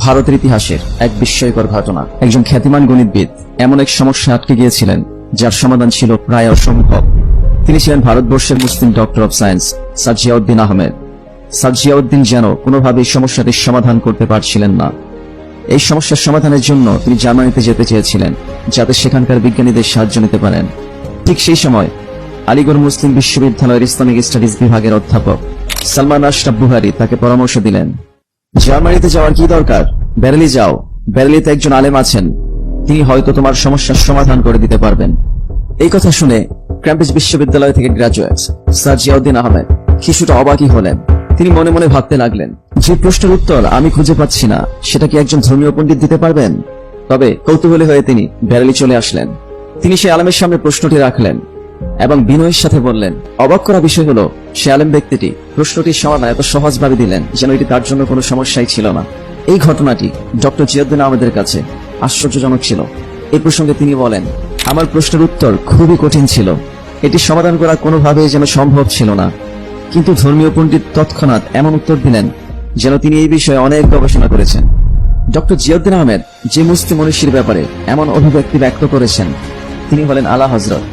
ভারতের ইতিহাসের এক বিস্ময়কর ঘটনা। একজন খ্যাতিমান গণিতবিদ এমন এক সমস্যা আটকে গিয়েছিলেন যার সমাধান ছিল প্রায় অসম্ভব। তিনি ছিলেন ভারতবর্ষের মুসলিম ডক্টর অব সায়েন্স সাজিয়াউদ্দিন আহমেদ। সাজিয়াউদ্দিন যেন কোনোভাবেই সমস্যাটির সমাধান করতে পারছিলেন না। এই সমস্যার সমাধানের জন্য তিনি জার্মানিতে যেতে চেয়েছিলেন, যাতে সেখানকার বিজ্ঞানীদের সাহায্য নিতে পারেন। ঠিক সেই সময় আলিগড় মুসলিম বিশ্ববিদ্যালয়ের ইসলামিক স্টাডিজ বিভাগের অধ্যাপক সালমান আশরাফ বুহারি তাকে পরামর্শ দিলেন, জার্মানিতে যাওয়ার কি দরকার, বেরেলি যাও। বেরেলিতে একজন আলেম আছেন, তিনি হয়তো তোমার সমস্যার সমাধান করে দিতে পারবেন। এই কথা শুনে ক্যামব্রিজ বিশ্ববিদ্যালয় থেকে গ্রাজুয়েট সাজিয়াউদ্দিন আহমেদ কিছুটা অবাকই হলেন। তিনি মনে মনে ভাবতে লাগলেন, যে প্রশ্নের উত্তর আমি খুঁজে পাচ্ছি না, সেটা কি একজন ধর্মীয় পণ্ডিত দিতে পারবেন? তবে কৌতূহলী হয়ে তিনি বেরেলি চলে আসলেন। তিনি সেই আলেমের সামনে প্রশ্নটি রাখলেন এবং বিনয়ের সাথে বললেন। অবাক করা বিষয় হলো, সে আলেম ব্যক্তিটি প্রশ্নটির সমাধান এত সহজভাবে দিলেন যেন এটি তার জন্য কোনো সমস্যাই ছিল না। এই ঘটনাটি ডক্টর জিয়াউদ্দিন আহমেদের কাছে আশ্চর্যজনক ছিল। এই প্রসঙ্গে তিনি বলেন, আমার প্রশ্নের উত্তর খুবই কঠিন ছিল, এটি সমাধান করা কোনোভাবেই যেন সম্ভব ছিল না। কিন্তু ধর্মীয় পণ্ডিত তৎক্ষণাৎ এমন উত্তর দিলেন যেন তিনি এই বিষয়ে অনেক গবেষণা করেছেন। ডক্টর জিয়াউদ্দিন আহমেদ যে মুসলিম মনীষীর ব্যাপারে এমন অভিব্যক্তি ব্যক্ত করেছেন, তিনি হলেন আলা হযরত